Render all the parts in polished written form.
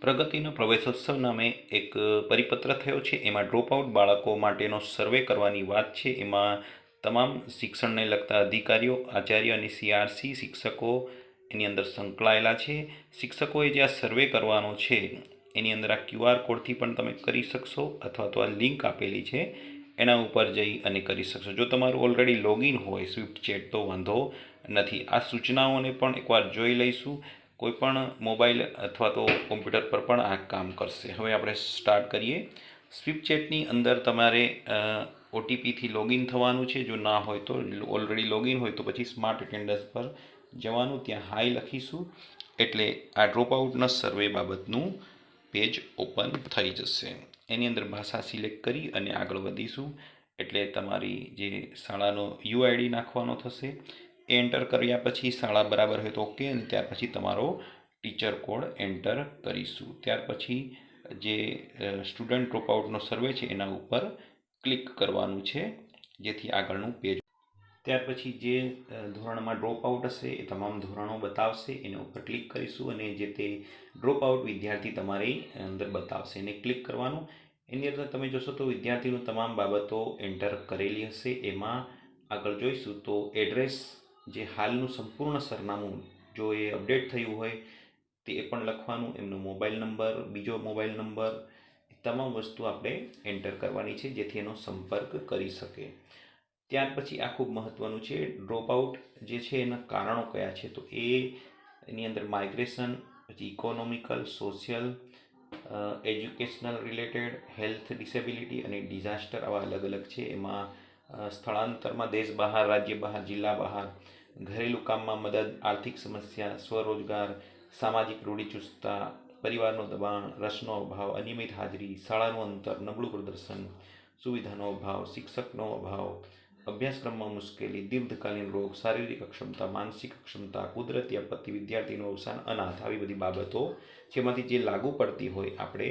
પ્રગતિનો પ્રવેશોત્સવ નામે એક પરિપત્ર થયો છે। એમાં ડ્રોપઆઉટ બાળકો માટેનો સર્વે કરવાની વાત છે। એમાં તમામ શિક્ષણને લગતા અધિકારીઓ, આચાર્ય અને CRC શિક્ષકો એની અંદર સંકળાયેલા છે। શિક્ષકોએ જે આ સર્વે કરવાનો છે એની અંદર આ QR કોડથી પણ તમે કરી શકશો, અથવા તો આ લિંક આપેલી છે એના ઉપર જઈ અને કરી શકશો। જો તમારું ઓલરેડી લોગિન હોય સ્વિફ્ટ ચેટ તો વાંધો નથી। આ સૂચનાઓને પણ એકવાર જોઈ લઈશું। કોઈપણ મોબાઈલ અથવા તો કોમ્પ્યુટર પર પણ આ કામ કરશે। હવે આપણે સ્ટાર્ટ કરીએ। સ્વિફ્ટ ચેટની અંદર તમારે OTPથી લોગિન થવાનું છે। જો ના હોય તો ઓલરેડી લોગિન હોય તો પછી સ્માર્ટ એટેન્ડન્સ પર જવાનું, ત્યાં હાઈ લખીશું એટલે આ ડ્રોપઆઉટના સર્વે બાબતનું પેજ ઓપન થઈ જશે। એની અંદર ભાષા સિલેક્ટ કરી અને આગળ વધીશું એટલે તમારી જે શાળાનો UID નાખવાનો થશે। એ એન્ટર કર્યા પછી શાળા બરાબર હોય તો ઓકે, અને ત્યાર પછી તમારો ટીચર કોડ એન્ટર કરીશું। ત્યાર પછી જે સ્ટુડન્ટ ડ્રોપઆઉટનો સર્વે છે એના ઉપર ક્લિક કરવાનું છે જેથી આગળનું પેજ। ત્યાર પછી જે ધોરણમાં ડ્રોપઆઉટ હશે એ તમામ ધોરણો બતાવશે, એના ઉપર ક્લિક કરીશું અને જે તે ડ્રોપઆઉટ વિદ્યાર્થી તમારી અંદર બતાવશે એને ક્લિક કરવાનું। એની અંદર તમે જોશો તો વિદ્યાર્થીનું તમામ બાબતો એન્ટર કરેલી હશે। એમાં આગળ જોઈશું તો એડ્રેસ, જે હાલનું સંપૂર્ણ સરનામું જો એ અપડેટ થયું હોય તે પણ લખવાનું, એમનો મોબાઈલ નંબર, બીજો મોબાઈલ નંબર, તમામ વસ્તુ આપણે એન્ટર કરવાની છે જેથી એનો સંપર્ક કરી શકે। ત્યાર પછી આ ખૂબ મહત્ત્વનું છે, ડ્રોપઆઉટ જે છે એના કારણો કયા છે તો એની અંદર માઇગ્રેશન, પછી economical, social, educational related, health disability અને ડિઝાસ્ટર આવા અલગ અલગ છે। એમાં સ્થળાંતરમાં દેશ બહાર, રાજ્ય બહાર, જિલ્લા બહાર, ઘરેલું કામમાં મદદ, આર્થિક સમસ્યા, સ્વરોજગાર, સામાજિક રૂઢિચુસ્તતા, પરિવારનો દબાણ, રસનો અભાવ, અનિયમિત હાજરી, શાળાનું અંતર, નબળું પ્રદર્શન, સુવિધાનો અભાવ, શિક્ષકનો અભાવ, અભ્યાસક્રમમાં મુશ્કેલી, દીર્ઘકાલીન રોગ, શારીરિક અક્ષમતા, માનસિક અક્ષમતા, કુદરતી આપત્તિ, વિદ્યાર્થીનું અવસાન, અનાથ, આવી બધી બાબતો જેમાંથી જે લાગુ પડતી હોય આપણે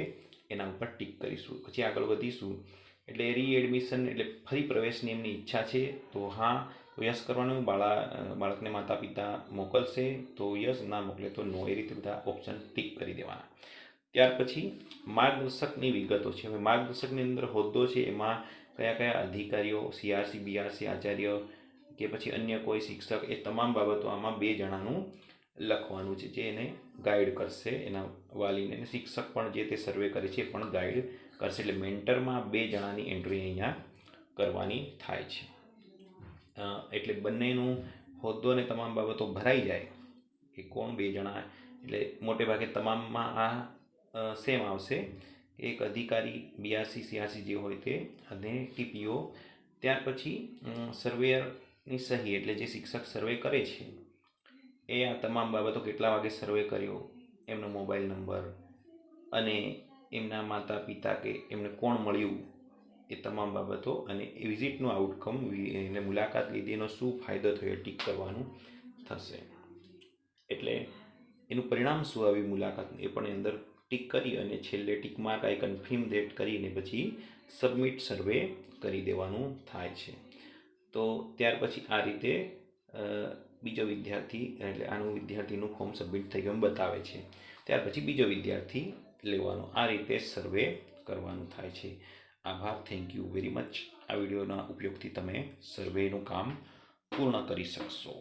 એના ઉપર ટીક કરીશું। પછી આગળ વધીશું એટલે રીએડમિશન એટલે ફરી પ્રવેશની એમની ઈચ્છા છે તો હા તો યસ કરવાનું। બાળકને માતા પિતા મોકલશે તો યસ, ના મોકલે તો નો, એ રીતે બધા ઓપ્શન ટીક કરી દેવાના। ત્યાર પછી માર્ગદર્શકની વિગતો છે। હવે માર્ગદર્શકની અંદર હોદ્દો છે એમાં કયા કયા અધિકારીઓ, CRC, BRC, આચાર્ય કે પછી અન્ય કોઈ શિક્ષક, એ તમામ બાબતો આમાં 2 જણાનું લખવાનું છે જે એને ગાઈડ કરશે, એના વાલીને। અને શિક્ષક પણ જે તે સર્વે કરે છે એ પણ ગાઈડ કરશે। એટલે મેન્ટરમાં 2 જણાની એન્ટ્રી અહીંયા કરવાની થાય છે। એટલે બંનેનું હોદ્દો અને તમામ બાબતો ભરાઈ જાય કે કોણ 2 જણા, એટલે મોટે ભાગે તમામમાં આ સેમ આવશે, એક અધિકારી, BRC, CRC જે હોય તે, અને TPO। ત્યાર પછી સર્વેયરની સહી, એટલે જે શિક્ષક સર્વે કરે છે એ આ તમામ બાબતો, કેટલા વાગે સર્વે કર્યો, એમનો મોબાઈલ નંબર અને એમના માતા પિતા કે એમને કોણ મળ્યું એ તમામ બાબતો, અને વિઝિટનું આઉટકમ એટલે મુલાકાત લીધીનો શું ફાયદો થયો ટીક કરવાનું થશે। એટલે એનું પરિણામ શું આવ્યું મુલાકાતનું એ પણ અંદર ટીક કરી અને છેલ્લે tick mark icon confirm that કરીને પછી સબમિટ સર્વે કરી દેવાનું થાય છે। તો ત્યાર પછી આ રીતે બીજો વિદ્યાર્થી, એટલે આનું વિદ્યાર્થીનું ફોર્મ સબમિટ થઈ ગયું બતાવે છે। ત્યાર પછી બીજો વિદ્યાર્થી લેવાનો, આ રીતે સર્વે કરવાનું થાય છે। આભાર, થેન્ક યુ વેરી મચ। આ વિડીયોના ઉપયોગથી તમે સર્વેનું કામ પૂર્ણ કરી શકશો।